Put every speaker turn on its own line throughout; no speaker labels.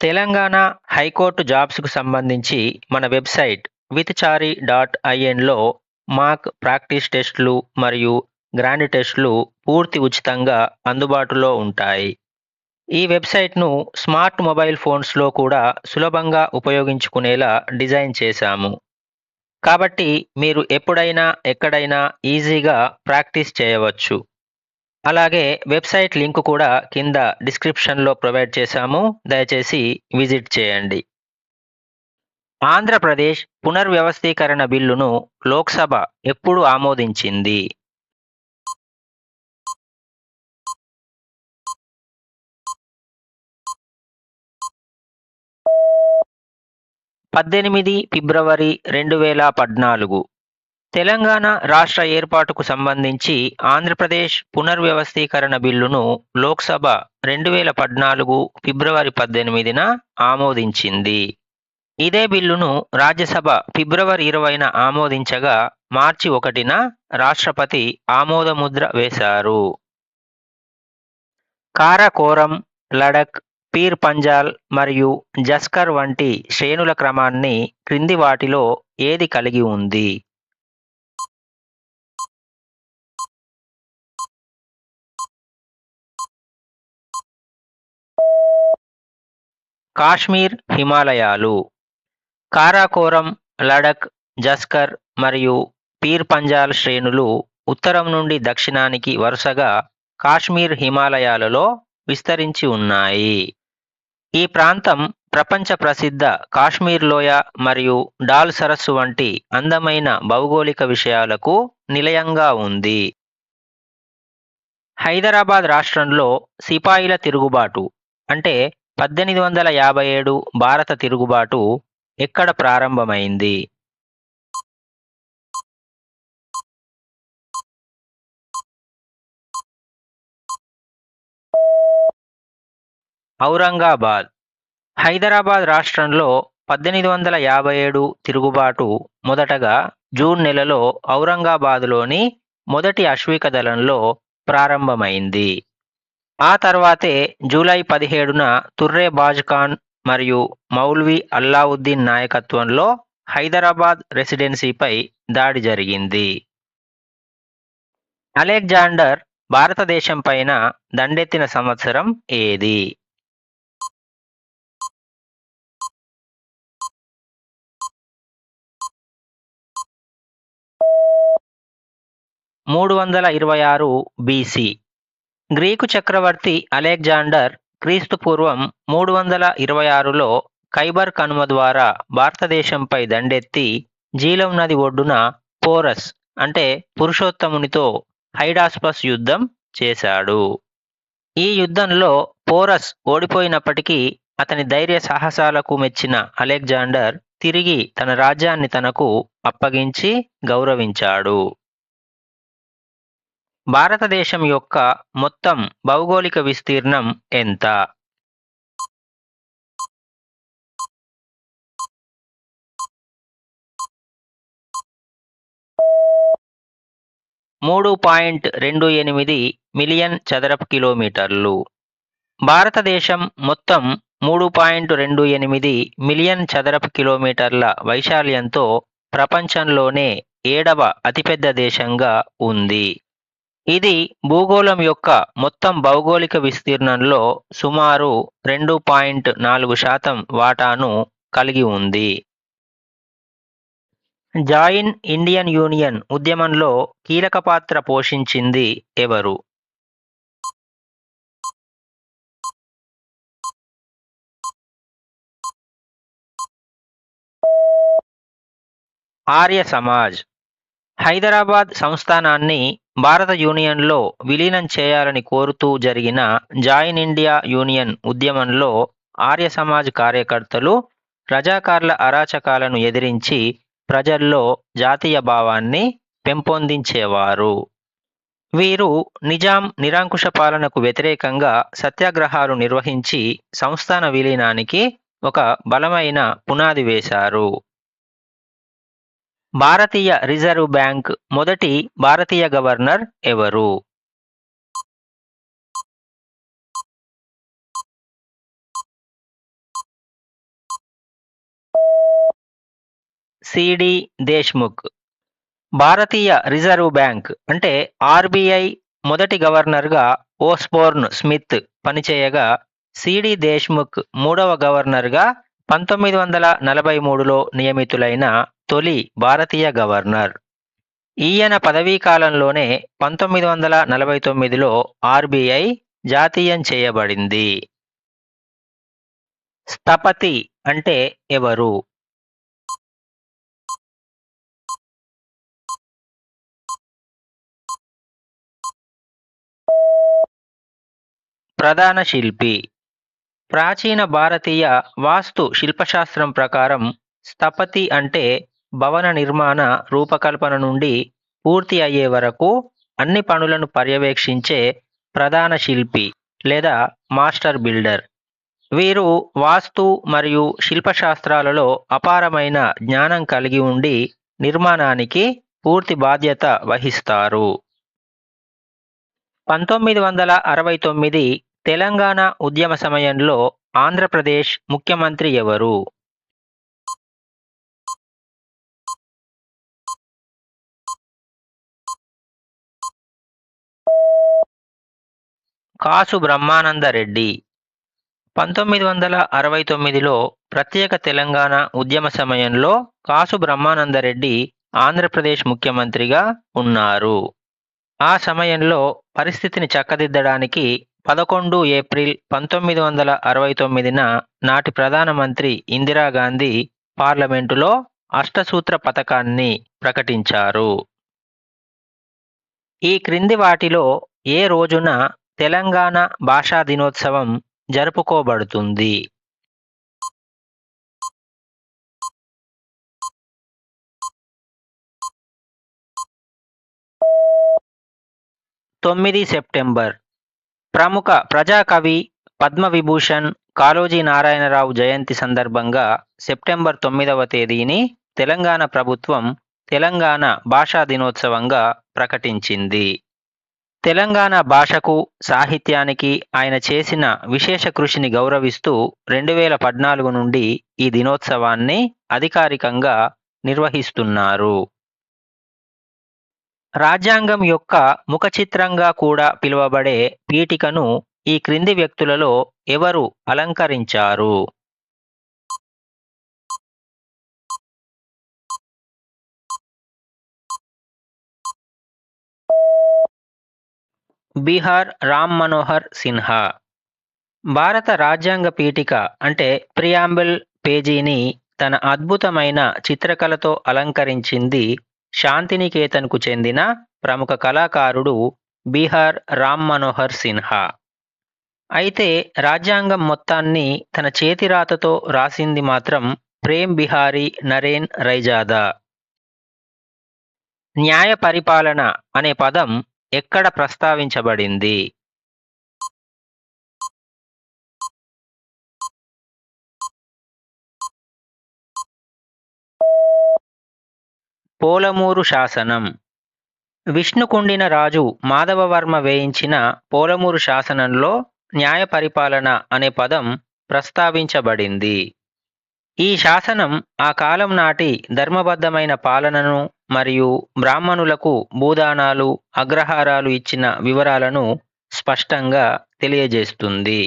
Telangana high court జాబ్స్‌కు సంబంధించి మన website విత్‌చారి.inలో మాక్ practice టెస్ట్‌లు మరియు గ్రాండ్ టెస్ట్‌లు పూర్తి ఉచితంగా అందుబాటులో ఉంటాయి. ఈ వెబ్‌సైట్‌ను స్మార్ట్ మొబైల్ ఫోన్స్‌లో కూడా సులభంగా ఉపయోగించుకునేలా డిజైన్ చేశాము. కాబట్టి మీరు ఎప్పుడైనా, ఎక్కడైనా ఈజీగా ప్రాక్టీస్ చేయవచ్చు. అలాగే వెబ్‌సైట్ లింక్ కూడా కింద డిస్క్రిప్షన్‌లో ప్రొవైడ్ చేశాము. దయచేసి విజిట్ చేయండి. ఆంధ్రప్రదేశ్ పునర్వ్యవస్థీకరణ బిల్లును లోక్సభ ఎప్పుడు ఆమోదించింది? 18 ఫిబ్రవరి 2014 తెలంగాణ రాష్ట్ర ఏర్పాటుకు సంబంధించి ఆంధ్రప్రదేశ్ పునర్వ్యవస్థీకరణ బిల్లును లోక్సభ 2014 ఫిబ్రవరి 18న ఆమోదించింది. ఇదే బిల్లును రాజ్యసభ ఫిబ్రవరి 20న ఆమోదించగా మార్చి 1న రాష్ట్రపతి ఆమోదముద్ర వేశారు. కారాకోరం, లడఖ్, పీర్ పంజాల్ మరియు జస్కర్ వంటి శ్రేణుల క్రమాన్ని క్రింది వాటిలో ఏది కలిగి ఉంది? కాశ్మీర్ హిమాలయాలు. కారాకోరం, లడఖ్, జస్కర్ మరియు పీర్ పంజాల్ శ్రేణులు ఉత్తరం నుండి దక్షిణానికి వరుసగా కాశ్మీర్ హిమాలయాలలో విస్తరించి ఉన్నాయి. ఈ ప్రాంతం ప్రపంచ ప్రసిద్ధ కాశ్మీర్ లోయ మరియు డాల్ సరస్సు వంటి అందమైన భౌగోళిక విషయాలకు నిలయంగా ఉంది. హైదరాబాద్ రాష్ట్రంలో సిపాయిల తిరుగుబాటు అంటే 1857 భారత తిరుగుబాటు ఎక్కడ ప్రారంభమైంది? ఔరంగాబాద్. హైదరాబాద్ రాష్ట్రంలో 1857 తిరుగుబాటు మొదటగా జూన్ నెలలో ఔరంగాబాద్లోని మొదటి అశ్విక దళంలో ప్రారంభమైంది. ఆ తర్వాతే జూలై 17న తుర్రే బాజ్ ఖాన్ మరియు మౌల్వీ అల్లావుద్దీన్ నాయకత్వంలో హైదరాబాద్ రెసిడెన్సీపై దాడి జరిగింది. అలెగ్జాండర్ భారతదేశం పైన దండెత్తిన సంవత్సరం ఏది? (326 BC). గ్రీకు చక్రవర్తి అలెగ్జాండర్ క్రీస్తుపూర్వం 326లో ఖైబర్ కనుమ ద్వారా భారతదేశంపై దండెత్తి జీలం నది ఒడ్డున పోరస్ అంటే పురుషోత్తమునితో హైడాస్పస్ యుద్ధం చేశాడు. ఈ యుద్ధంలో పోరస్ ఓడిపోయినప్పటికీ అతని ధైర్య సాహసాలకు మెచ్చిన అలెగ్జాండర్ తిరిగి తన రాజ్యాన్ని తనకు అప్పగించి గౌరవించాడు. భారతదేశం యొక్క మొత్తం భౌగోళిక విస్తీర్ణం ఎంత? (3.28 మిలియన్ చదరపు కిలోమీటర్లు). భారతదేశం మొత్తం 3.28 మిలియన్ చదరపు కిలోమీటర్ల వైశాల్యంతో ప్రపంచంలోనే 7వ అతిపెద్ద దేశంగా ఉంది. ఇది భూగోళం యొక్క మొత్తం భౌగోళిక విస్తీర్ణంలో సుమారు 2.4% వాటాను కలిగి ఉంది. జాయిన్ ఇండియన్ యూనియన్ ఉద్యమంలో కీలక పాత్ర పోషించింది ఎవరు? ఆర్య సమాజ్. హైదరాబాద్ సంస్థానాన్ని భారత యూనియన్లో విలీనం చేయాలని కోరుతూ జరిగిన జాయిన్ ఇండియా యూనియన్ ఉద్యమంలో ఆర్య సమాజ్ కార్యకర్తలు రజాకార్ల అరాచకాలను ఎదిరించి ప్రజల్లో జాతీయ భావాన్ని పెంపొందించేవారు. వీరు నిజాం నిరంకుశ పాలనకు వ్యతిరేకంగా సత్యాగ్రహాలు నిర్వహించి సంస్థాన విలీనానికి ఒక బలమైన పునాది వేశారు. భారతీయ రిజర్వ్ బ్యాంక్ మొదటి భారతీయ గవర్నర్ ఎవరు? సిడి దేశ్ముఖ్. భారతీయ రిజర్వ్ బ్యాంక్ అంటే ఆర్బీఐ మొదటి గవర్నర్గా ఓస్బోర్న్ స్మిత్ పనిచేయగా సిడి దేశ్ముఖ్ మూడవ గవర్నర్గా 1943లో నియమితులైన తొలి భారతీయ గవర్నర్. ఈయన పదవీకాలంలోనే 1949లో ఆర్బీఐ జాతీయం చేయబడింది. స్థపతి అంటే ఎవరు? ప్రధాన శిల్పి. ప్రాచీన భారతీయ వాస్తు శిల్పశాస్త్రం ప్రకారం స్థపతి అంటే భవన నిర్మాణ రూపకల్పన నుండి పూర్తి అయ్యే వరకు అన్ని పనులను పర్యవేక్షించే ప్రధాన శిల్పి లేదా మాస్టర్ బిల్డర్. వీరు వాస్తు మరియు శిల్పశాస్త్రాలలో అపారమైన జ్ఞానం కలిగి ఉండి నిర్మాణానికి పూర్తి బాధ్యత వహిస్తారు. 1969 తెలంగాణ ఉద్యమ సమయంలో ఆంధ్రప్రదేశ్ ముఖ్యమంత్రి ఎవరు? కాసు బ్రహ్మానందరెడ్డి. 1969లో ప్రత్యేక తెలంగాణ ఉద్యమ సమయంలో కాసు బ్రహ్మానందరెడ్డి ఆంధ్రప్రదేశ్ ముఖ్యమంత్రిగా ఉన్నారు. ఆ సమయంలో పరిస్థితిని చక్కదిద్దడానికి 11 ఏప్రిల్ 1969న నాటి ప్రధానమంత్రి ఇందిరాగాంధీ పార్లమెంటులో అష్టసూత్ర పథకాన్ని ప్రకటించారు. ఈ క్రింది వాటిలో ఏ రోజున తెలంగాణ భాషా దినోత్సవం జరుపుకోబడుతుంది? సెప్టెంబర్. ప్రముఖ ప్రజాకవి పద్మవిభూషణ్ కాళోజీ నారాయణరావు జయంతి సందర్భంగా సెప్టెంబర్ 9వ తేదీని తెలంగాణ ప్రభుత్వం తెలంగాణ భాషా దినోత్సవంగా ప్రకటించింది. తెలంగాణ భాషకు సాహిత్యానికి ఆయన చేసిన విశేష కృషిని గౌరవిస్తూ 2014 నుండి ఈ దినోత్సవాన్ని అధికారికంగా నిర్వహిస్తున్నారు. రాజ్యాంగం యొక్క ముఖచిత్రంగా కూడా పిలువబడే పీఠికను ఈ క్రింది వ్యక్తులలో ఎవరు అలంకరించారు? బీహార్ రామ్ మనోహర్ సిన్హా. భారత రాజ్యాంగ పీఠిక అంటే ప్రియాంబుల్ పేజీని తన అద్భుతమైన చిత్రకళతో అలంకరించింది శాంతినికేతన్కు చెందిన ప్రముఖ కళాకారుడు బీహార్ రామ్ మనోహర్ సిన్హా. అయితే రాజ్యాంగం మొత్తాన్ని తన చేతిరాతతో రాసింది మాత్రం ప్రేమ్ బిహారీ నరేన్ రైజాదా. న్యాయ పరిపాలన అనే పదం ఎక్కడ ప్రస్తావించబడింది? పోలమూరు శాసనం. విష్ణుకుండిన రాజు మాధవవర్మ వేయించిన పోలమూరు శాసనంలో న్యాయ పరిపాలన అనే పదం ప్రస్తావించబడింది. ఈ శాసనం ఆ కాలం నాటి ధర్మబద్ధమైన పాలనను మరియు బ్రాహ్మణులకు భూదానాలు అగ్రహారాలు ఇచ్చిన వివరాలను స్పష్టంగా తెలియజేస్తుంది.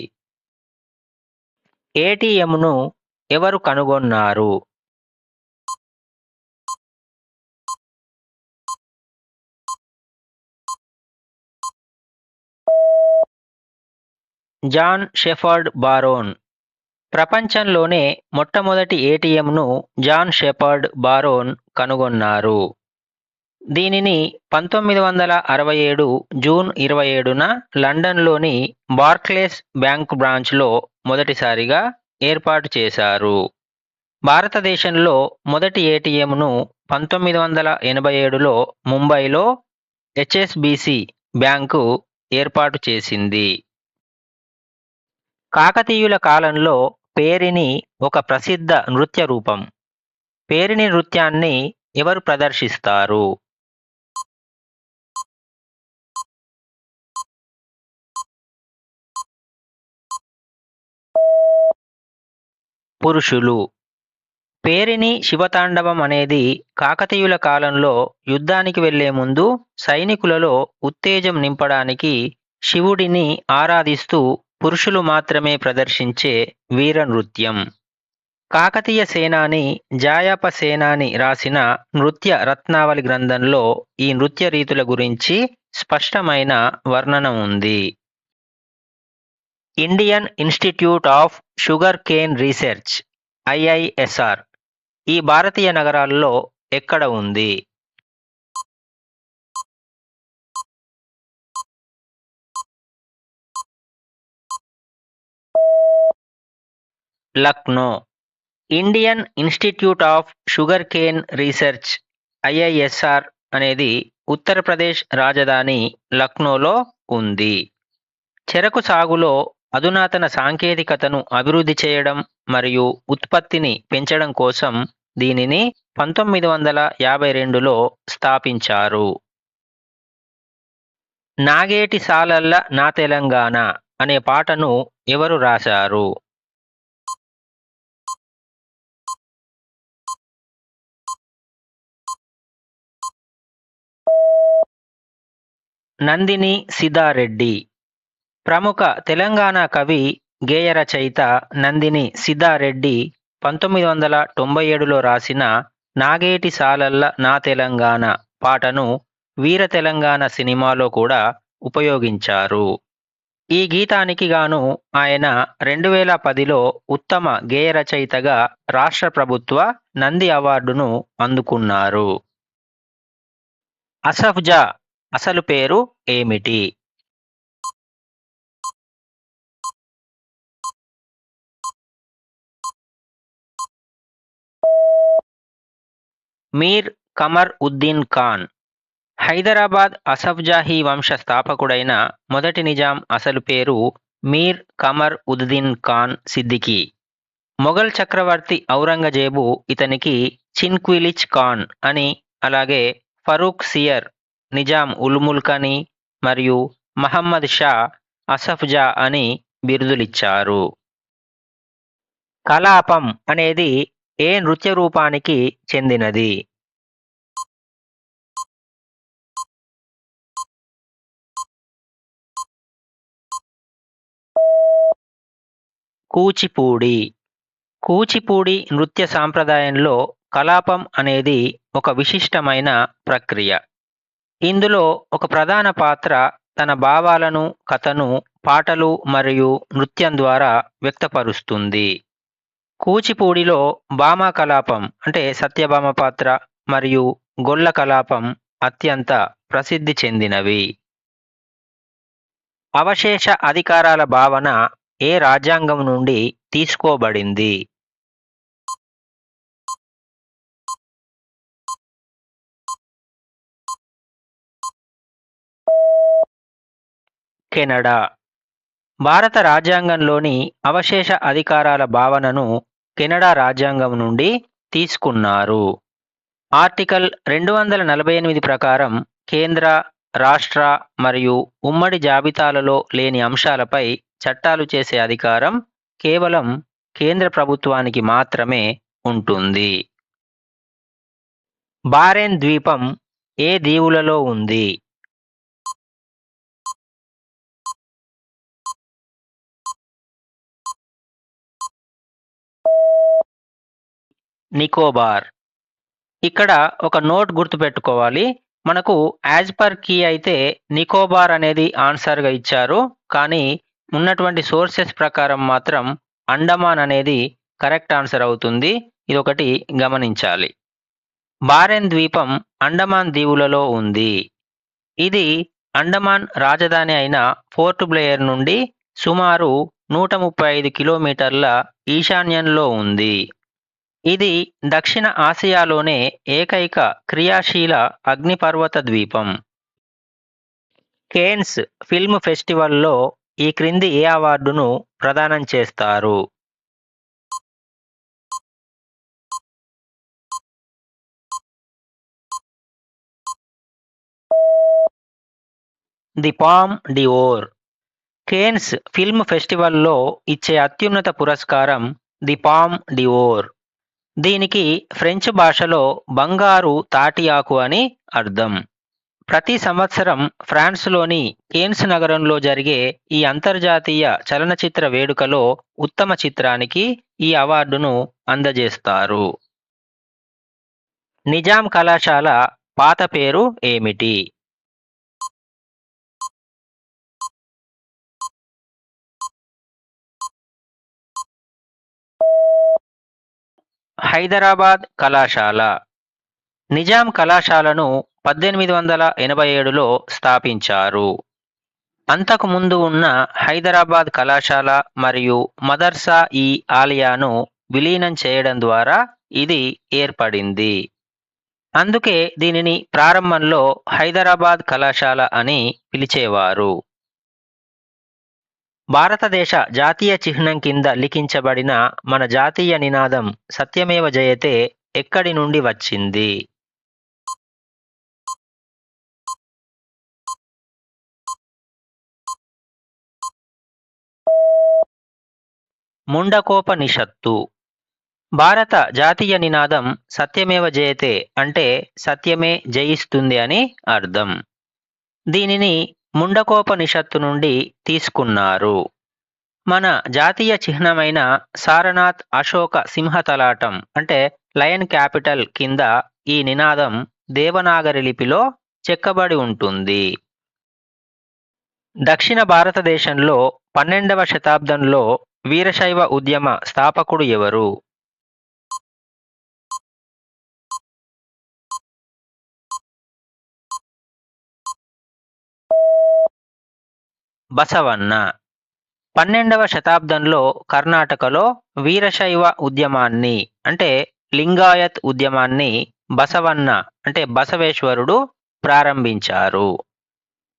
ఏటీఎంను ఎవరు కనుగొన్నారు? John Shepherd Barron. ప్రపంచంలోనే మొట్టమొదటి ఏటీఎంను జాన్ షెపర్డ్ బారోన్ కనుగొన్నారు. దీనిని 1967 జూన్ 27న లండన్లోని బార్క్లేస్ బ్యాంక్ బ్రాంచ్లో మొదటిసారిగా ఏర్పాటు చేశారు. భారతదేశంలో మొదటి ఏటీఎంను 1987లో ముంబైలో హెచ్ఎస్బిసి బ్యాంకు ఏర్పాటు చేసింది. కాకతీయుల కాలంలో పేరిణి ఒక ప్రసిద్ధ నృత్య రూపం. పేరిణి నృత్యాన్ని ఎవరు ప్రదర్శిస్తారు? పురుషులు. పేరిణి శివతాండవం అనేది కాకతీయుల కాలంలో యుద్ధానికి వెళ్లే ముందు సైనికులలో ఉత్తేజం నింపడానికి శివుడిని ఆరాధిస్తూ పురుషులు మాత్రమే ప్రదర్శించే వీర నృత్యం. కాకతీయ సేనాని జాయప సేనాని రాసిన నృత్య రత్నావళి గ్రంథంలో ఈ నృత్య రీతుల గురించి స్పష్టమైన వర్ణన ఉంది. Indian institute of sugar cane research ఐఐఎస్ఆర్ ఈ భారతీయ నగరాల్లో ఎక్కడ ఉంది? Lucknow. Indian institute of sugar cane research ఐఐఎస్ఆర్ అనేది ఉత్తరప్రదేశ్ రాజధాని లక్నోలో ఉంది. చెరకు సాగులో అధునాతన సాంకేతికతను అభివృద్ధి చేయడం మరియు ఉత్పత్తిని పెంచడం కోసం దీనిని 1952లో స్థాపించారు. నాగేటి సాలల్ల నా తెలంగాణ అనే పాటను ఎవరు రాశారు? నందిని సిద్ధారెడ్డి. ప్రముఖ తెలంగాణ కవి, గేయ రచయిత నందిని సిద్ధారెడ్డి 1997లో రాసిన నాగేటి సాలల్ల నా తెలంగాణ పాటను వీర తెలంగాణ సినిమాలో కూడా ఉపయోగించారు. ఈ గీతానికి గాను ఆయన 2010లో ఉత్తమ గేయ రచయితగా రాష్ట్ర ప్రభుత్వ నంది అవార్డును అందుకున్నారు. అసఫ్ జా అసలు పేరు ఏమిటి? మీర్ కమర్ ఉద్దీన్ ఖాన్. హైదరాబాద్ అసఫ్జాహీ వంశ స్థాపకుడైన మొదటి నిజాం అసలు పేరు మీర్ కమర్ ఉద్దీన్ ఖాన్ సిద్దికీ. మొఘల్ చక్రవర్తి ఔరంగజేబు ఇతనికి చిన్క్విలిచ్ ఖాన్ అని, అలాగే ఫరూక్ సియర్, నిజాం ఉల్ ముల్క్ అని మరియు మహమ్మద్ షా అసఫ్ జా అని బిరుదులిచ్చారు. కలాపం అనేది ఏ నృత్య రూపానికి చెందినది? కూచిపూడి. కూచిపూడి నృత్య సాంప్రదాయంలో కలాపం అనేది ఒక విశిష్టమైన ప్రక్రియ. ఇందులో ఒక ప్రధాన పాత్ర తన భావాలను, కథను పాటలు మరియు నృత్యం ద్వారా వ్యక్తపరుస్తుంది. కూచిపూడిలో భామా కలాపం అంటే సత్యభామ పాత్ర మరియు గొల్ల కలాపం అత్యంత ప్రసిద్ధి చెందినవి. అవశేష అధికారాల భావన ఏ రాజ్యాంగం నుండి తీసుకోబడింది? కెనడా. భారత రాజ్యాంగంలోని అవశేష అధికారాల భావనను కెనడా రాజ్యాంగం నుండి తీసుకున్నారు. ఆర్టికల్ 248 ప్రకారం కేంద్ర, రాష్ట్ర మరియు ఉమ్మడి జాబితాలలో లేని అంశాలపై చట్టాలు చేసే అధికారం కేవలం కేంద్ర ప్రభుత్వానికి మాత్రమే ఉంటుంది. బారెన్ ద్వీపం ఏ దీవులలో ఉంది? నికోబార్. ఇక్కడ ఒక నోట్ గుర్తుపెట్టుకోవాలి. మనకు యాజ్ పర్ కీ అయితే నికోబార్ అనేది ఆన్సర్గా ఇచ్చారు, కానీ ఉన్నటువంటి సోర్సెస్ ప్రకారం మాత్రం అండమాన్ అనేది కరెక్ట్ ఆన్సర్ అవుతుంది. ఇదొకటి గమనించాలి. బారెన్ ద్వీపం అండమాన్ దీవులలో ఉంది. ఇది అండమాన్ రాజధాని అయిన పోర్ట్ బ్లెయిర్ నుండి సుమారు 135 కిలోమీటర్ల ఈశాన్యంలో ఉంది. ఇది దక్షిణ ఆసియాలోనే ఏకైక క్రియాశీల అగ్నిపర్వత ద్వీపం. కేన్స్ ఫిల్మ్ ఫెస్టివల్లో ఈ క్రింది ఏ అవార్డును ప్రదానం చేస్తారు? The Palme d'Or. Cannes film ఫెస్టివల్లో ఇచ్చే అత్యున్నత పురస్కారం ది పామ్ డిఓర్. దీనికి ఫ్రెంచ్ భాషలో బంగారు తాటి ఆకు అని అర్థం. ప్రతి సంవత్సరం ఫ్రాన్స్లోని కేన్స్ నగరంలో జరిగే ఈ అంతర్జాతీయ చలనచిత్ర వేడుకలో ఉత్తమ చిత్రానికి ఈ అవార్డును అందజేస్తారు. నిజాం కళాశాల పాత పేరు ఏమిటి? హైదరాబాద్ కళాశాల. నిజాం కళాశాలను 1887లో స్థాపించారు. అంతకు ముందు ఉన్న హైదరాబాద్ కళాశాల మరియు మదర్సా-ఈ ఆలియాను విలీనం చేయడం ద్వారా ఇది ఏర్పడింది. అందుకే దీనిని ప్రారంభంలో హైదరాబాద్ కళాశాల అని పిలిచేవారు. భారతదేశ జాతీయ చిహ్నం కింద లిఖించబడిన మన జాతీయ నినాదం సత్యమేవ జయతే ఎక్కడి నుండి వచ్చింది? ముండకోపనిషత్తు. భారత జాతీయ నినాదం సత్యమేవ జయతే అంటే సత్యమే జయిస్తుంది అని అర్థం. దీనిని ముండకోపనిషత్తు నుండి తీసుకున్నారు. మన జాతీయ చిహ్నమైన సారనాథ్ అశోక సింహతలాటం అంటే లయన్ క్యాపిటల్ కింద ఈ నినాదం దేవనాగరి లిపిలో చెక్కబడి ఉంటుంది. దక్షిణ భారతదేశంలో 12వ శతాబ్దంలో వీరశైవ ఉద్యమ స్థాపకుడు ఎవరు? బసవన్న. 12వ శతాబ్దంలో కర్ణాటకలో వీరశైవ ఉద్యమాన్ని అంటే లింగాయత్ ఉద్యమాన్ని బసవన్న అంటే బసవేశ్వరుడు ప్రారంభించారు.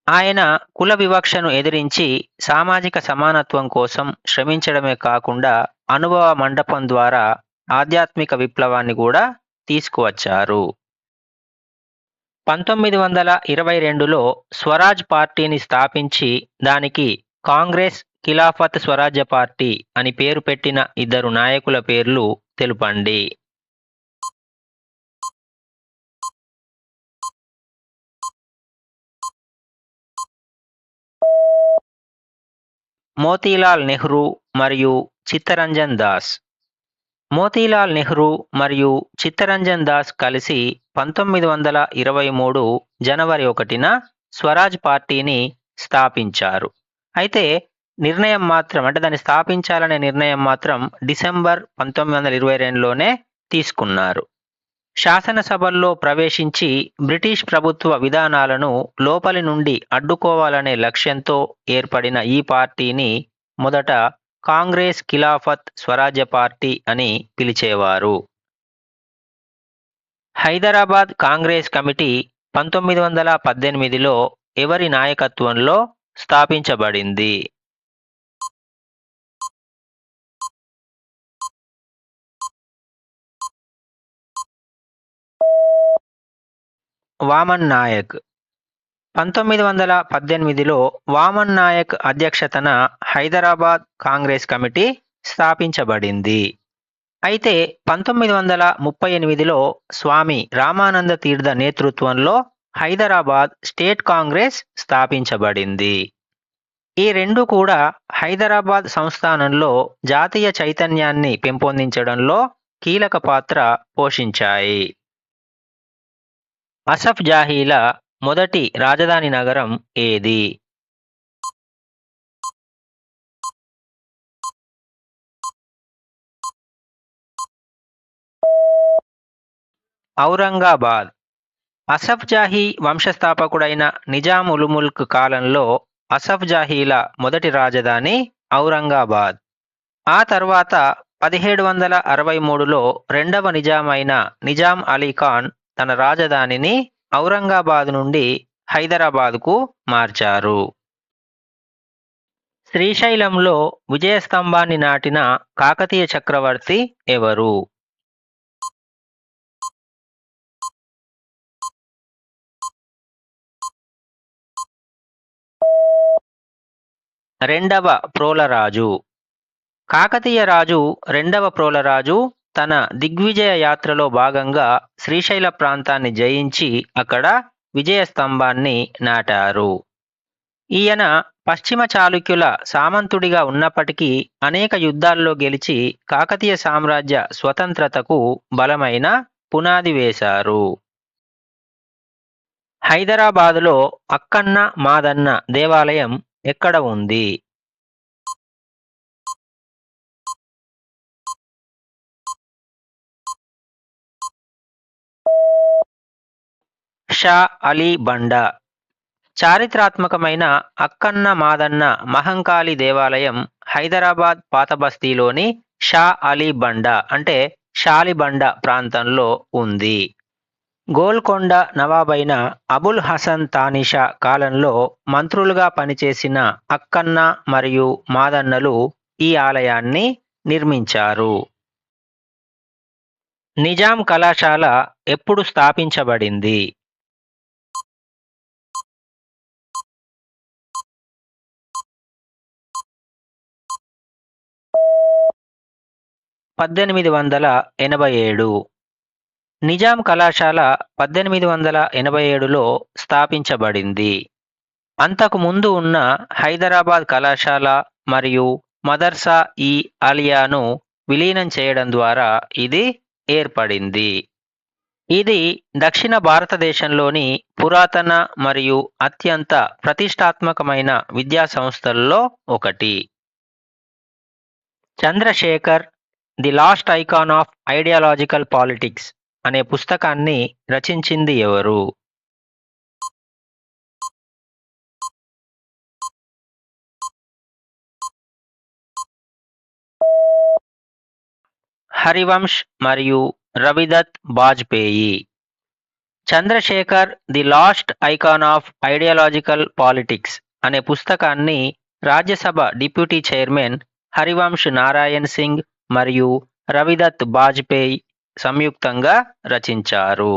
ఆయన కుల వివక్షను ఎదిరించి సామాజిక సమానత్వం కోసం శ్రమించడమే కాకుండా అనుభవ మండపం ద్వారా ఆధ్యాత్మిక విప్లవాన్ని కూడా తీసుకువచ్చారు. 1922లో స్వరాజ్ పార్టీని స్థాపించి దానికి కాంగ్రెస్ ఖిలాఫత్ స్వరాజ్య పార్టీ అని పేరు పెట్టిన ఇద్దరు నాయకుల పేర్లు తెలుపండి. మోతీలాల్ నెహ్రూ మరియు చిత్తరంజన్ దాస్. మోతీలాల్ నెహ్రూ మరియు చిత్తరంజన్ దాస్ కలిసి 1923 జనవరి 1న స్వరాజ్ పార్టీని స్థాపించారు. అయితే నిర్ణయం మాత్రం అంటే దాన్ని స్థాపించాలనే నిర్ణయం మాత్రం డిసెంబర్ 1922లోనే తీసుకున్నారు. శాసనసభల్లో ప్రవేశించి బ్రిటిష్ ప్రభుత్వ విధానాలను లోపలి నుండి అడ్డుకోవాలనే లక్ష్యంతో ఏర్పడిన ఈ పార్టీని మొదట కాంగ్రెస్ ఖిలాఫత్ స్వరాజ్య పార్టీ అని పిలిచేవారు. హైదరాబాద్ కాంగ్రెస్ కమిటీ 1918లో ఎవరి నాయకత్వంలో స్థాపించబడింది? వామన్ నాయక్. 1918లో వామన్ నాయక్ అధ్యక్షతన హైదరాబాద్ కాంగ్రెస్ కమిటీ స్థాపించబడింది. అయితే 1938లో స్వామి రామానంద తీర్థ నేతృత్వంలో హైదరాబాద్ స్టేట్ కాంగ్రెస్ స్థాపించబడింది. ఈ రెండు కూడా హైదరాబాద్ సంస్థానంలో జాతీయ చైతన్యాన్ని పెంపొందించడంలో కీలక పాత్ర పోషించాయి. అసఫ్ జాహీల మొదటి రాజధాని నగరం ఏది? ఔరంగాబాద్. అసఫ్ జాహీ వంశస్థాపకుడైన నిజాం ఉల్ ముల్క్ కాలంలో అసఫ్ జాహీల మొదటి రాజధాని ఔరంగాబాద్. ఆ తర్వాత 1763లో రెండవ నిజాం అయిన నిజాం అలీ ఖాన్ తన రాజధానిని ఔరంగాబాద్ నుండి హైదరాబాద్కు మార్చారు. శ్రీశైలంలో విజయస్తంభాన్ని నాటిన కాకతీయ చక్రవర్తి ఎవరు? రెండవ ప్రోలరాజు. కాకతీయ రాజు రెండవ ప్రోలరాజు తన దిగ్విజయ యాత్రలో భాగంగా శ్రీశైల ప్రాంతాన్ని జయించి అక్కడ విజయ స్తంభాన్ని నాటారు. ఈయన పశ్చిమ చాళుక్యుల సామంతుడిగా ఉన్నప్పటికీ అనేక యుద్ధాల్లో గెలిచి కాకతీయ సామ్రాజ్య స్వతంత్రతకు బలమైన పునాది వేశారు. హైదరాబాదులో అక్కన్న మాదన్న దేవాలయం ఎక్కడ ఉంది? షా అలీ బండా. చారిత్రాత్మకమైన అక్కన్న మాదన్న మహంకాళి దేవాలయం హైదరాబాద్ పాతబస్తీలోని షా అలీ బండా అంటే షాలిబండ ప్రాంతంలో ఉంది. గోల్కొండ నవాబైన అబుల్ హసన్ తానిషా కాలంలో మంత్రులుగా పనిచేసిన అక్కన్న మరియు మాదన్నలు ఈ ఆలయాన్ని నిర్మించారు. నిజాం కళాశాల ఎప్పుడు స్థాపించబడింది? 1887. నిజాం కళాశాల 1887లో స్థాపించబడింది. అంతకు ముందు ఉన్న హైదరాబాద్ కళాశాల మరియు మదర్సా ఈ ఆలియాను విలీనం చేయడం ద్వారా ఇది ఏర్పడింది. ఇది దక్షిణ భారతదేశంలోని పురాతన మరియు అత్యంత ప్రతిష్టాత్మకమైన విద్యా సంస్థల్లో ఒకటి. Chandrashekhar the last icon of ideological politics అనే పుస్తకాన్ని రచించింది ఎవరు? హరివంశ్ మరియు Ravidutt Bajpai. Chandrashekhar the last icon of ideological politics అనే పుస్తకాన్ని రాజ్యసభ డిప్యూటీ చైర్మన్ హరివంశ్ నారాయణ్ సింగ్ మరియు రవిదత్ బాజ్పేయి సంయుక్తంగా రచించారు.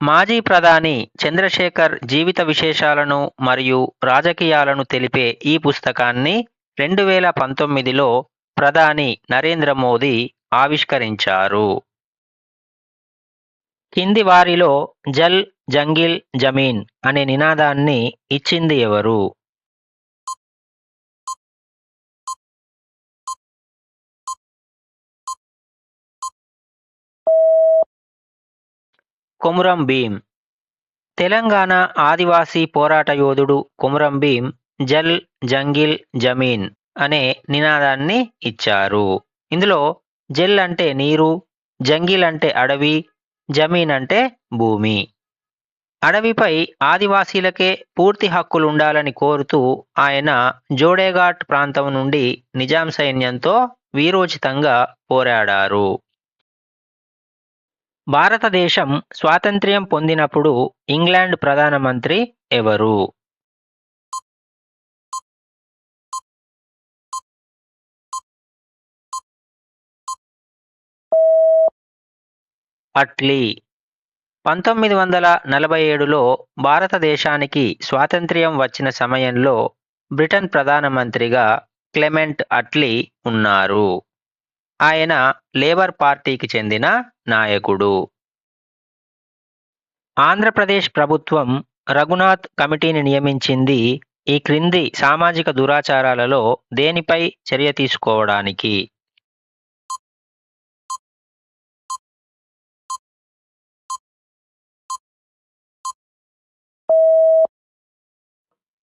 మాజీ ప్రధాని చంద్రశేఖర్ జీవిత విశేషాలను మరియు రాజకీయాలను తెలిపే ఈ పుస్తకాన్ని 2019లో ప్రధాని నరేంద్ర మోదీ ఆవిష్కరించారు. కింది వారిలో జల్ జంగిల్ జమీన్ అనే నినాదాన్ని ఇచ్చింది ఎవరు? కొమురం భీం. తెలంగాణ ఆదివాసీ పోరాట యోధుడు కొమురం భీం జల్ జంగిల్ జమీన్ అనే నినాదాన్ని ఇచ్చారు. ఇందులో జల్ అంటే నీరు, జంగిల్ అంటే అడవి, జమీన్ అంటే భూమి. అడవిపై ఆదివాసీలకే పూర్తి హక్కులుండాలని కోరుతూ ఆయన జోడేఘాట్ ప్రాంతం నుండి నిజాం సైన్యంతో వీరోచితంగా పోరాడారు. భారతదేశం స్వాతంత్ర్యం పొందినప్పుడు ఇంగ్లాండ్ ప్రధానమంత్రి ఎవరు? అట్లీ. 1947లో భారతదేశానికి స్వాతంత్ర్యం వచ్చిన సమయంలో బ్రిటన్ ప్రధానమంత్రిగా క్లెమెంట్ అట్లీ ఉన్నారు. ఆయన లేబర్ పార్టీకి చెందిన నాయకుడు. ఆంధ్రప్రదేశ్ ప్రభుత్వం రఘునాథ్ కమిటీని నియమించింది ఈ క్రింది సామాజిక దురాచారాలలో దేనిపై చర్య తీసుకోవడానికి?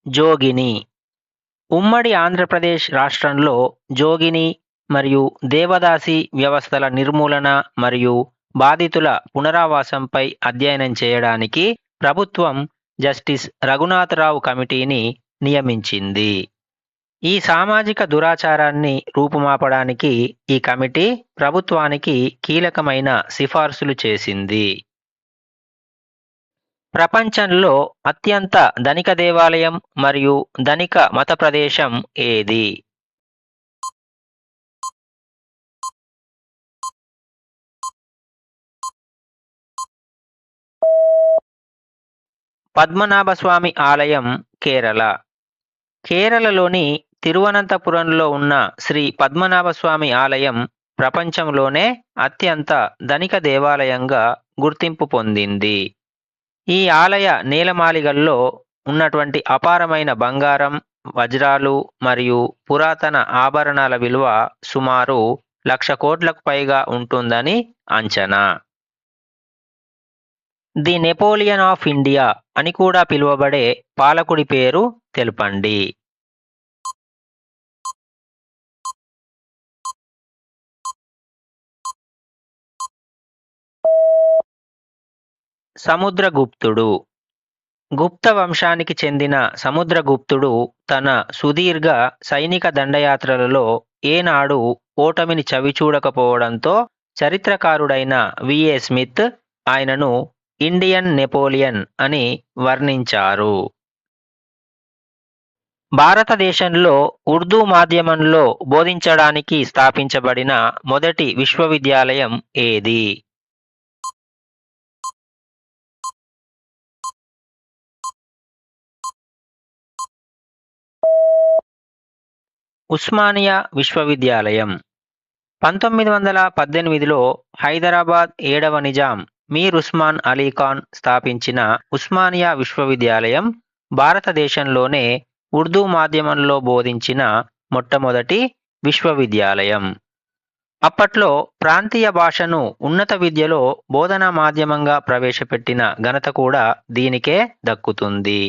జోగిని. ఉమ్మడి ఆంధ్రప్రదేశ్ రాష్ట్రంలో జోగిని మరియు దేవదాసి వ్యవస్థల నిర్మూలన మరియు బాధితుల పునరావాసంపై అధ్యయనం చేయడానికి ప్రభుత్వం జస్టిస్ రఘునాథరావు కమిటీని నియమించింది. ఈ సామాజిక దురాచారాన్ని రూపుమాపడానికి ఈ కమిటీ ప్రభుత్వానికి కీలకమైన సిఫార్సులు చేసింది. ప్రపంచంలో అత్యంత ధనిక దేవాలయం మరియు ధనిక మత ప్రదేశం ఏది? పద్మనాభస్వామి ఆలయం, కేరళ. కేరళలోని తిరువనంతపురంలో ఉన్న శ్రీ పద్మనాభస్వామి ఆలయం ప్రపంచంలోనే అత్యంత ధనిక దేవాలయంగా గుర్తింపు పొందింది. ఈ ఆలయ నేలమాళిగల్లో ఉన్నటువంటి అపారమైన బంగారం, వజ్రాలు మరియు పురాతన ఆభరణాల విలువ సుమారు 1,00,000 కోట్లకు పైగా ఉంటుందని అంచనా. ది నెపోలియన్ ఆఫ్ ఇండియా అని కూడా పిలువబడే పాలకుడి పేరు తెలుపండి. సముద్రగుప్తుడు. గుప్త వంశానికి చెందిన సముద్రగుప్తుడు తన సుదీర్ఘ సైనిక దండయాత్రలలో ఏనాడు ఓటమిని చవిచూడకపోవడంతో చరిత్రకారుడైన విఏ స్మిత్ ఆయనను ఇండియన్ నెపోలియన్ అని వర్ణించారు. భారతదేశంలో ఉర్దూ మాధ్యమంలో బోధించడానికి స్థాపించబడిన మొదటి విశ్వవిద్యాలయం ఏది? ఉస్మానియా విశ్వవిద్యాలయం. 1918లో హైదరాబాద్ 7వ నిజాం మీర్ ఉస్మాన్ అలీ ఖాన్ స్థాపించిన ఉస్మానియా విశ్వవిద్యాలయం భారతదేశంలోనే ఉర్దూ మాధ్యమంలో బోధించిన మొట్టమొదటి విశ్వవిద్యాలయం. అప్పట్లో ప్రాంతీయ భాషను ఉన్నత విద్యలో బోధనా మాధ్యమంగా ప్రవేశపెట్టిన ఘనత కూడా దీనికే దక్కుతుంది.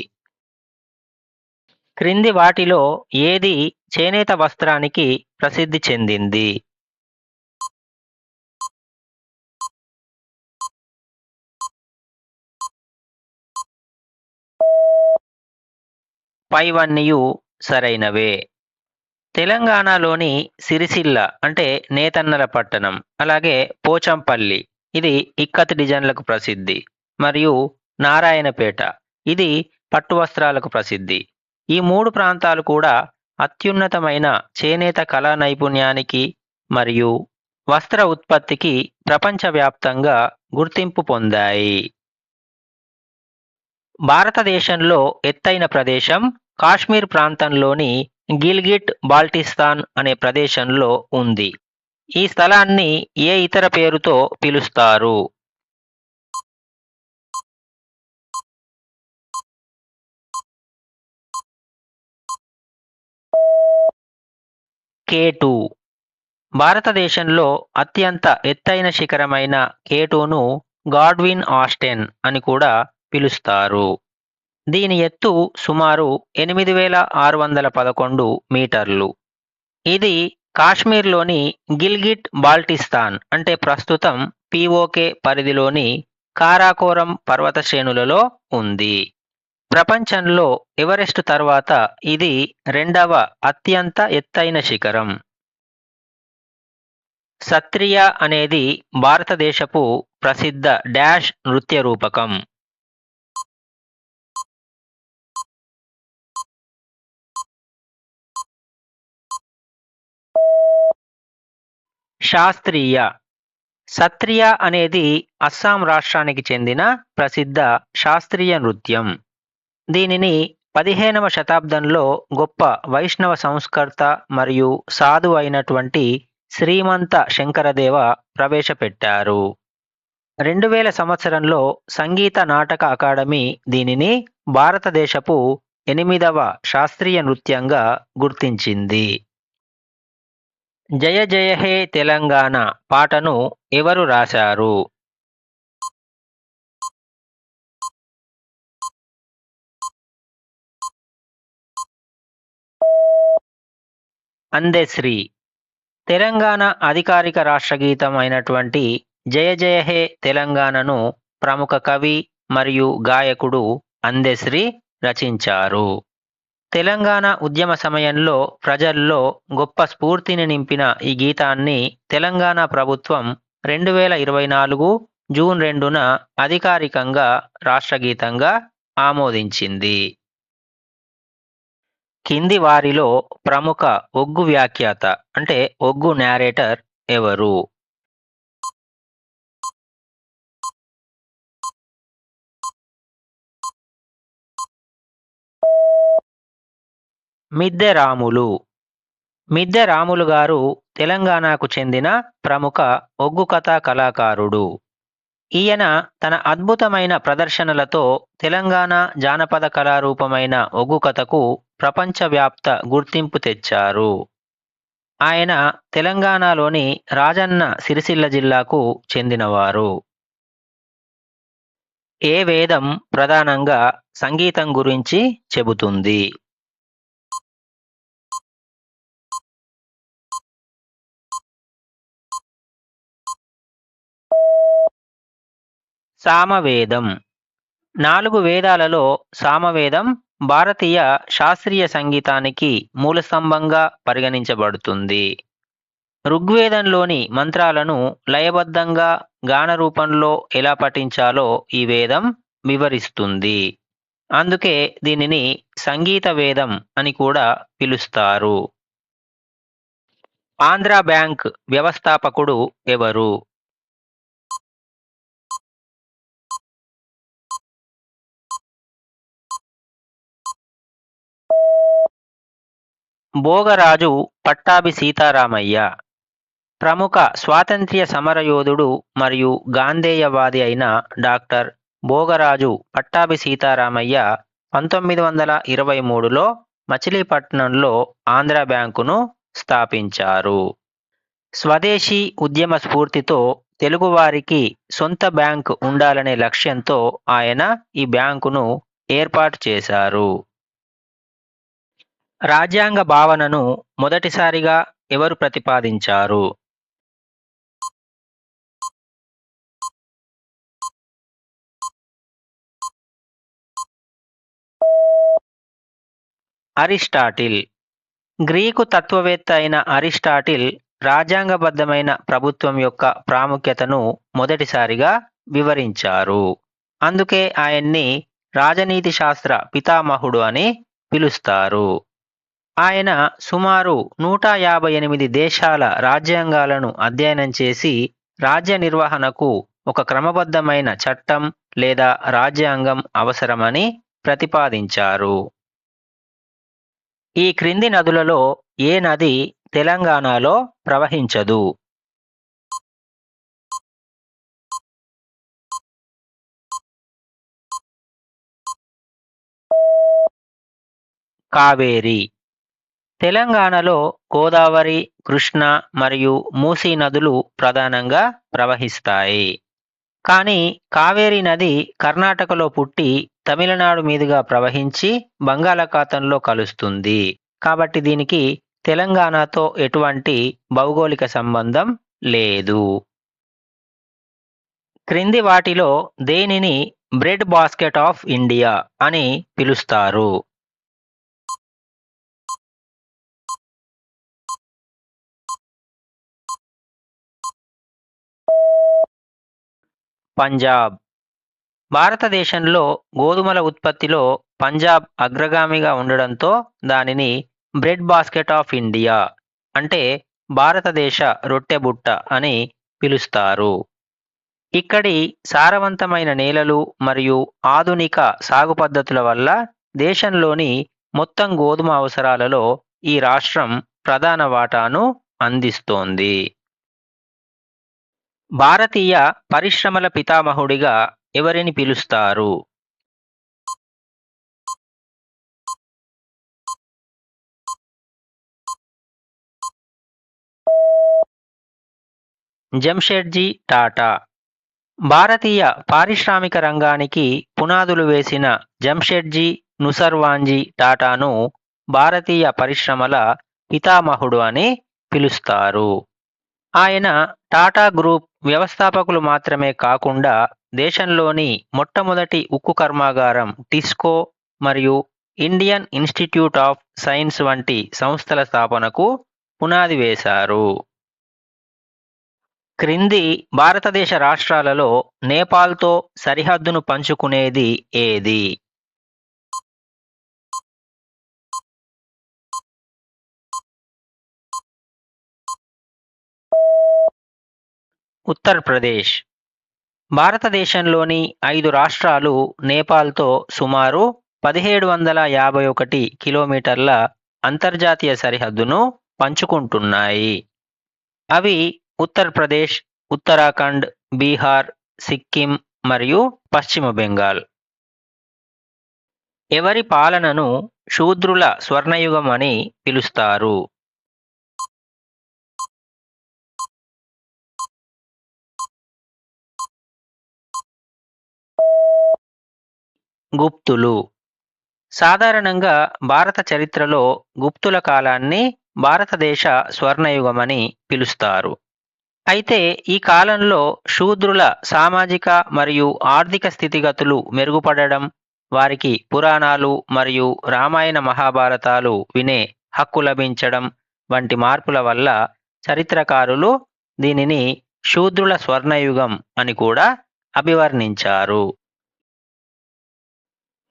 క్రింది వాటిలో ఏది చేనేత వస్త్రానికి ప్రసిద్ధి చెందింది? పైవన్నీయు సరైనవే. తెలంగాణలోని సిరిసిల్ల అంటే నేతన్నల పట్టణం, అలాగే పోచంపల్లి ఇది ఇక్కత్ డిజైన్లకు ప్రసిద్ధి, మరియు నారాయణపేట ఇది పట్టు వస్త్రాలకు ప్రసిద్ధి. ఈ 3 ప్రాంతాలు కూడా అత్యున్నతమైన చేనేత కళా నైపుణ్యానికి మరియు వస్త్ర ఉత్పత్తికి ప్రపంచవ్యాప్తంగా గుర్తింపు పొందాయి. భారతదేశంలో ఎత్తైన ప్రదేశం కాశ్మీర్ ప్రాంతంలోని గిల్గిట్ బాల్టిస్తాన్ అనే ప్రదేశంలో ఉంది. ఈ స్థలాన్ని ఏ ఇతర పేరుతో పిలుస్తారు? K2. భారతదేశంలో అత్యంత ఎత్తైన శిఖరమైన K2ను గాడ్విన్ ఆస్టెన్ అని కూడా పిలుస్తారు. దీని ఎత్తు సుమారు 8,611 మీటర్లు. ఇది కాశ్మీర్లోని గిల్గిట్ బాల్టిస్తాన్ అంటే ప్రస్తుతం POK పరిధిలోని కారాకోరం పర్వత శ్రేణులలో ఉంది. ప్రపంచంలో ఎవరెస్ట్ తర్వాత ఇది 2వ అత్యంత ఎత్తైన శిఖరం. సత్రియా అనేది భారతదేశపు ప్రసిద్ధ డాష్ నృత్య రూపకం. శాస్త్రీయ. సత్రియా అనేది అస్సాం రాష్ట్రానికి చెందిన ప్రసిద్ధ శాస్త్రీయ నృత్యం. దీనిని 15వ శతాబ్దంలో గొప్ప వైష్ణవ సంస్కర్త మరియు సాధువు అయినటువంటి శ్రీమంత శంకరదేవ ప్రవేశపెట్టారు. 2000 సంవత్సరంలో సంగీత నాటక అకాడమీ దీనిని భారతదేశపు 8వ శాస్త్రీయ నృత్యంగా గుర్తించింది. జయ జయ హే తెలంగాణ పాటను ఎవరు రాశారు? అందెశ్రీ. తెలంగాణ అధికారిక రాష్ట్రగీతం అయినటువంటి జయ జయ హే తెలంగాణను ప్రముఖ కవి మరియు గాయకుడు అందెశ్రీ రచించారు. తెలంగాణ ఉద్యమ సమయంలో ప్రజల్లో గొప్ప స్ఫూర్తిని నింపిన ఈ గీతాన్ని తెలంగాణ ప్రభుత్వం 2024 జూన్ 2న అధికారికంగా రాష్ట్రగీతంగా ఆమోదించింది. కింది వారిలో ప్రముఖ ఒగ్గు వ్యాఖ్యాత అంటే ఒగ్గు నేరేటర్ ఎవరు? మిద్దె రాములు. మిద్దె రాములు గారు తెలంగాణకు చెందిన ప్రముఖ ఒగ్గు కథా కళాకారుడు. ఈయన తన అద్భుతమైన ప్రదర్శనలతో తెలంగాణ జానపద కళారూపమైన ఒగ్గు కథకు ప్రపంచవ్యాప్త గుర్తింపు తెచ్చారు. ఆయన తెలంగాణలోని రాజన్న సిరిసిల్ల జిల్లాకు చెందినవారు. ఏ వేదం ప్రధానంగా సంగీతం గురించి చెబుతుంది? సామవేదం. 4 వేదాలలో సామవేదం భారతీయ శాస్త్రీయ సంగీతానికి మూలస్తంభంగా పరిగణించబడుతుంది. ఋగ్వేదంలోని మంత్రాలను లయబద్ధంగా గాన రూపంలో ఎలా పఠించాలో ఈ వేదం వివరిస్తుంది. అందుకే దీనిని సంగీత వేదం అని కూడా పిలుస్తారు. ఆంధ్రా బ్యాంక్ వ్యవస్థాపకుడు ఎవరు? భోగరాజు పట్టాభి సీతారామయ్య. ప్రముఖ స్వాతంత్ర్య సమరయోధుడు మరియు గాంధేయవాది అయిన డాక్టర్ భోగరాజు పట్టాభి సీతారామయ్య 1923లో మచిలీపట్నంలో ఆంధ్రా బ్యాంకును స్థాపించారు. స్వదేశీ ఉద్యమ స్ఫూర్తితో తెలుగువారికి సొంత బ్యాంక్ ఉండాలనే లక్ష్యంతో ఆయన ఈ బ్యాంకును ఏర్పాటు చేశారు. రాజ్యాంగ భావనను మొదటిసారిగా ఎవరు ప్రతిపాదించారు? అరిస్టాటిల్. గ్రీకు తత్వవేత్త అయిన అరిస్టాటిల్ రాజ్యాంగబద్ధమైన ప్రభుత్వం యొక్క ప్రాముఖ్యతను మొదటిసారిగా వివరించారు. అందుకే ఆయన్ని రాజనీతి శాస్త్ర పితామహుడు అని పిలుస్తారు. ఆయన సుమారు 158 దేశాల రాజ్యాంగాలను అధ్యయనం చేసి రాజ్య నిర్వహణకు ఒక క్రమబద్ధమైన చట్టం లేదా రాజ్యాంగం అవసరమని ప్రతిపాదించారు. ఈ క్రింది నదులలో ఏ నది తెలంగాణలో ప్రవహించదు? కావేరి. తెలంగాణలో గోదావరి, కృష్ణ మరియు మూసీ నదులు ప్రధానంగా ప్రవహిస్తాయి. కానీ కావేరీ నది కర్ణాటకలో పుట్టి తమిళనాడు మీదుగా ప్రవహించి బంగాళాఖాతంలో కలుస్తుంది. కాబట్టి దీనికి తెలంగాణతో ఎటువంటి భౌగోళిక సంబంధం లేదు. క్రింది వాటిలో దేనిని బ్రెడ్ బాస్కెట్ ఆఫ్ ఇండియా అని పిలుస్తారు? పంజాబ్. భారతదేశంలో గోధుమల ఉత్పత్తిలో పంజాబ్ అగ్రగామిగా ఉండడంతో దానిని బ్రెడ్ బాస్కెట్ ఆఫ్ ఇండియా అంటే భారతదేశ రొట్టెబుట్ట అని పిలుస్తారు. ఇక్కడి సారవంతమైన నేలలు మరియు ఆధునిక సాగు పద్ధతుల వల్ల దేశంలోని మొత్తం గోధుమ అవసరాలలో ఈ రాష్ట్రం ప్రధాన వాటాను అందిస్తోంది. భారతీయ పరిశ్రమల పితామహుడిగా ఎవరిని పిలుస్తారు? జంషెడ్జీ టాటా. భారతీయ పారిశ్రామిక రంగానికి పునాదులు వేసిన జంషెడ్జీ నుసర్వాంజీ టాటాను భారతీయ పరిశ్రమల పితామహుడు అని పిలుస్తారు. ఆయన టాటా గ్రూప్ వ్యవస్థాపకులు మాత్రమే కాకుండా దేశంలోని మొట్టమొదటి ఉక్కు కర్మాగారం టిస్కో మరియు ఇండియన్ ఇన్స్టిట్యూట్ ఆఫ్ సైన్స్ వంటి సంస్థల స్థాపనకు పునాది వేశారు. క్రింది భారతదేశ రాష్ట్రాలలో నేపాల్తో సరిహద్దును పంచుకునేది ఏది? ఉత్తరప్రదేశ్. భారతదేశంలోని 5 రాష్ట్రాలు నేపాల్తో సుమారు 1751 కిలోమీటర్ల అంతర్జాతీయ సరిహద్దును పంచుకుంటున్నాయి. అవి ఉత్తరప్రదేశ్, ఉత్తరాఖండ్, బీహార్, సిక్కిం మరియు పశ్చిమ బెంగాల్. ఎవరి పాలనను శూద్రుల స్వర్ణయుగం అని పిలుస్తారు? గుప్తులు. సాధారణంగా భారత చరిత్రలో గుప్తుల కాలాన్ని భారతదేశ స్వర్ణయుగమని పిలుస్తారు. అయితే ఈ కాలంలో శూద్రుల సామాజిక మరియు ఆర్థిక స్థితిగతులు మెరుగుపడడం, వారికి పురాణాలు మరియు రామాయణ మహాభారతాలు వినే హక్కు లభించడం వంటి మార్పుల వల్ల చరిత్రకారులు దీనిని శూద్రుల స్వర్ణయుగం అని కూడా అభివర్ణించారు.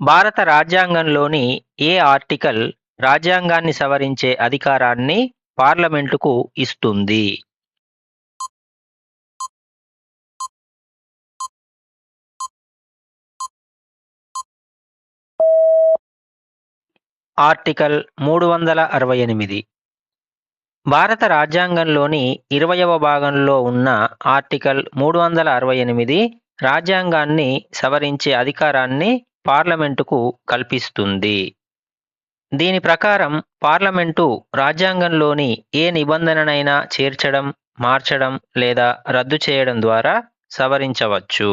భారత రాజ్యాంగంలోని ఏ ఆర్టికల్ రాజ్యాంగాన్ని సవరించే అధికారాన్ని పార్లమెంటుకు ఇస్తుంది? ఆర్టికల్ 368. భారత రాజ్యాంగంలోని 20వ భాగంలో ఉన్న ఆర్టికల్ 368 రాజ్యాంగాన్ని సవరించే అధికారాన్ని పార్లమెంటుకు కల్పిస్తుంది. దీని ప్రకారం పార్లమెంటు రాజ్యాంగంలోని ఏ నిబంధననైనా చేర్చడం, మార్చడం లేదా రద్దు చేయడం ద్వారా సవరించవచ్చు.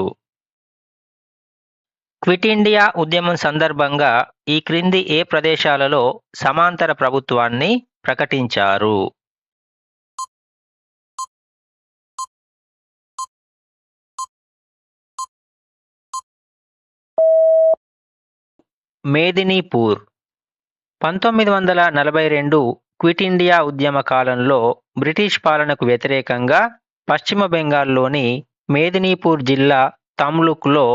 క్విట్ ఇండియా ఉద్యమం సందర్భంగా ఈ క్రింది ఏ ప్రదేశాలలో సమాంతర ప్రభుత్వాన్ని ప్రకటించారు? మేదినీపూర్. 1942 క్విట్ ఇండియా ఉద్యమ కాలంలో బ్రిటిష్ పాలనకు వ్యతిరేకంగా పశ్చిమ బెంగాల్లోని మేదినీపూర్ జిల్లా తమ్లుక్లో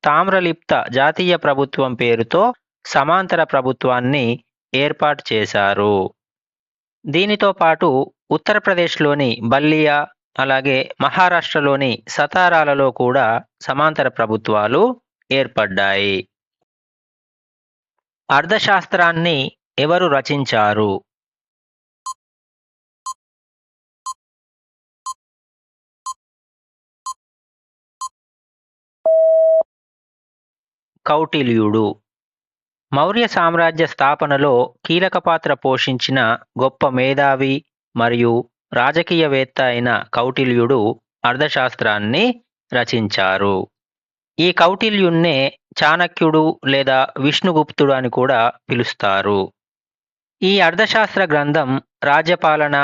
తామ్రలిప్త జాతీయ ప్రభుత్వం పేరుతో సమాంతర ప్రభుత్వాన్ని ఏర్పాటు చేశారు. దీనితో పాటు ఉత్తరప్రదేశ్లోని బల్లియా, అలాగే మహారాష్ట్రలోని సతారాలలో కూడా సమాంతర ప్రభుత్వాలు ఏర్పడ్డాయి. అర్థశాస్త్రాన్ని ఎవరు రచించారు? కౌటిల్యుడు. మౌర్య సామ్రాజ్య స్థాపనలో కీలక పాత్ర పోషించిన గొప్ప మేధావి మరియు రాజకీయవేత్త అయిన కౌటిల్యుడు అర్థశాస్త్రాన్ని రచించారు. ఈ కౌటిల్యున్నే చాణక్యుడు లేదా విష్ణుగుప్తుడు అని కూడా పిలుస్తారు. ఈ అర్థశాస్త్ర గ్రంథం రాజ్యపాలన,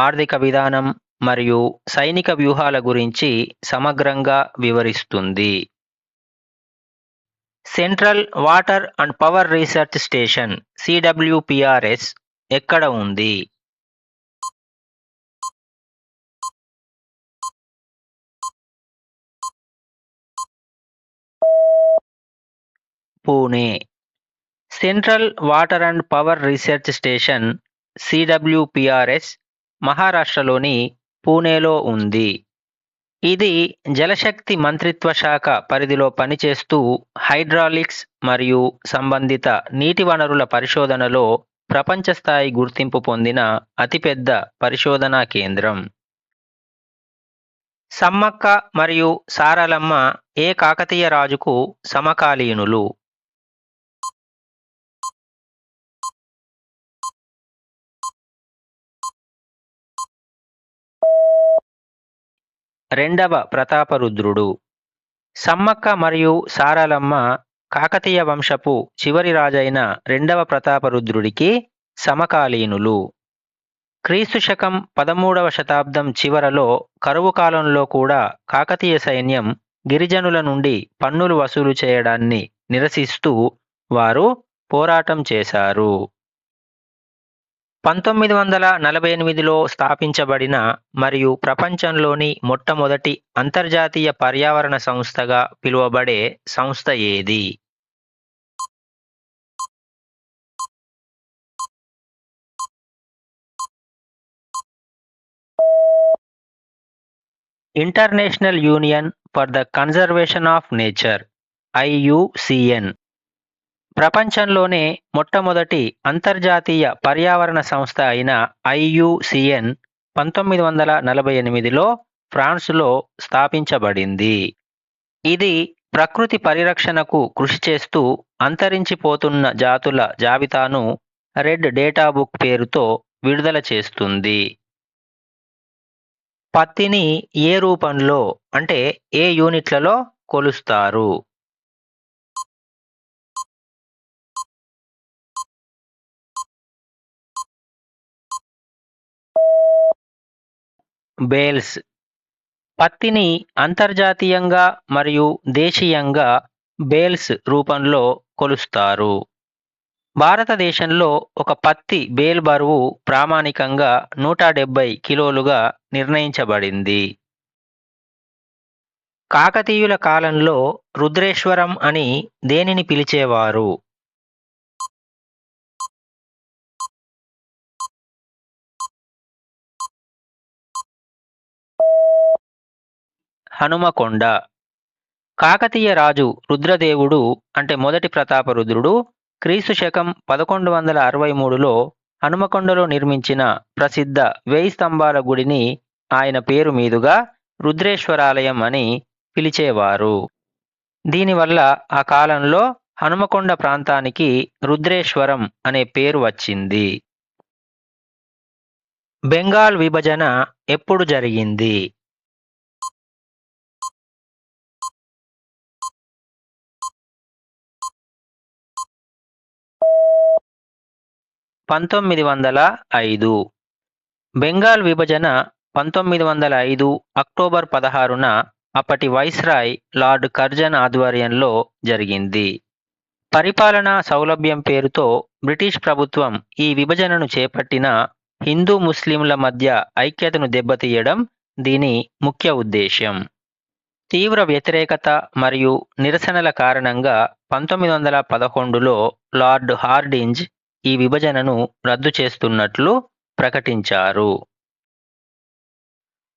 ఆర్థిక విధానం మరియు సైనిక వ్యూహాల గురించి సమగ్రంగా వివరిస్తుంది. Central water and power research station CWPRS ఎక్కడ ఉంది? Pune. Central water and power research station CWPRS మహారాష్ట్రలోని పూణేలో ఉంది. ఇది జలశక్తి మంత్రిత్వ శాఖ పరిధిలో పనిచేస్తూ హైడ్రాలిక్స్ మరియు సంబంధిత నీటి వనరుల పరిశోధనలో ప్రపంచ స్థాయి గుర్తింపు పొందిన అతిపెద్ద పరిశోధనా కేంద్రం. సమ్మక్క మరియు సారలమ్మ ఏ కాకతీయ రాజుకు సమకాలీనులు? రెండవ ప్రతాపరుద్రుడు. సమ్మక్క మరియు సారలమ్మ కాకతీయ వంశపు చివరి రాజైన రెండవ ప్రతాపరుద్రుడికి సమకాలీనులు. క్రీస్తు శకం 13వ శతాబ్దం చివరలో కరువు కాలంలో కూడా కాకతీయ సైన్యం గిరిజనుల నుండి పన్నులు వసూలు చేయడాన్ని నిరసిస్తూ వారు పోరాటం చేశారు. 1948లో స్థాపించబడిన మరియు ప్రపంచంలోని మొట్టమొదటి అంతర్జాతీయ పర్యావరణ సంస్థగా పిలువబడే సంస్థ ఏది? International union for the conservation of nature IUCN. ప్రపంచంలోనే మొట్టమొదటి అంతర్జాతీయ పర్యావరణ సంస్థ అయిన IUCN 1948లో ఫ్రాన్సులో స్థాపించబడింది. ఇది ప్రకృతి పరిరక్షణకు కృషి చేస్తూ అంతరించిపోతున్న జాతుల జాబితాను రెడ్ డేటా బుక్ పేరుతో విడుదల చేస్తుంది. పత్తిని ఏ రూపంలో అంటే ఏ యూనిట్లలో కొలుస్తారు? బేల్స్. పత్తిని అంతర్జాతీయంగా మరియు దేశీయంగా బేల్స్ రూపంలో కొలుస్తారు. భారతదేశంలో ఒక పత్తి బేల్ బరువు ప్రామాణికంగా 170 కిలోలుగా నిర్ణయించబడింది. కాకతీయుల కాలంలో రుద్రేశ్వరం అని దేనిని పిలిచేవారు? హనుమకొండ. కాకతీయ రాజు రుద్రదేవుడు అంటే మొదటి ప్రతాపరుద్రుడు క్రీస్తు శకం 1163లో హనుమకొండలో నిర్మించిన ప్రసిద్ధ 1000 స్తంభాల గుడిని ఆయన పేరు మీదుగా రుద్రేశ్వరాలయం అని పిలిచేవారు. దీనివల్ల ఆ కాలంలో హనుమకొండ ప్రాంతానికి రుద్రేశ్వరం అనే పేరు వచ్చింది. బెంగాల్ విభజన ఎప్పుడు జరిగింది? 1905. బెంగాల్ విభజన 1905 అక్టోబర్ 16న అప్పటి వైస్రాయ్ లార్డ్ కర్జన్ ఆధ్వర్యంలో జరిగింది. పరిపాలనా సౌలభ్యం పేరుతో బ్రిటిష్ ప్రభుత్వం ఈ విభజనను చేపట్టిన హిందూ ముస్లింల మధ్య ఐక్యతను దెబ్బతీయడం దీని ముఖ్య ఉద్దేశ్యం. తీవ్ర వ్యతిరేకత మరియు నిరసనల కారణంగా 1911లో లార్డ్ హార్డింజ్ ఈ విభజనను రద్దు చేస్తున్నట్లు ప్రకటించారు.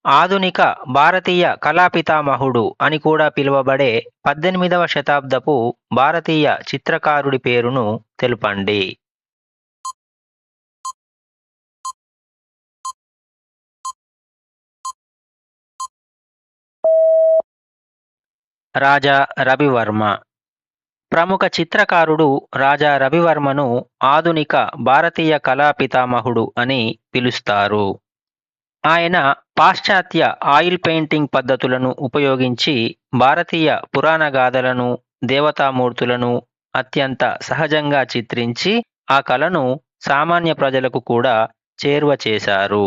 ఆధునిక భారతీయ కళాపితామహుడు అని కూడా పిలువబడే 18వ శతాబ్దపు భారతీయ చిత్రకారుడి పేరును తెలుపండి. రాజా రవివర్మ. ప్రముఖ చిత్రకారుడు రాజా రవివర్మను ఆధునిక భారతీయ కళా పితామహుడు అని పిలుస్తారు. ఆయన పాశ్చాత్య ఆయిల్ పెయింటింగ్ పద్ధతులను ఉపయోగించి భారతీయ పురాణ గాథలను, దేవతామూర్తులను అత్యంత సహజంగా చిత్రించి ఆ కళను సామాన్య ప్రజలకు కూడా చేరువ చేశారు.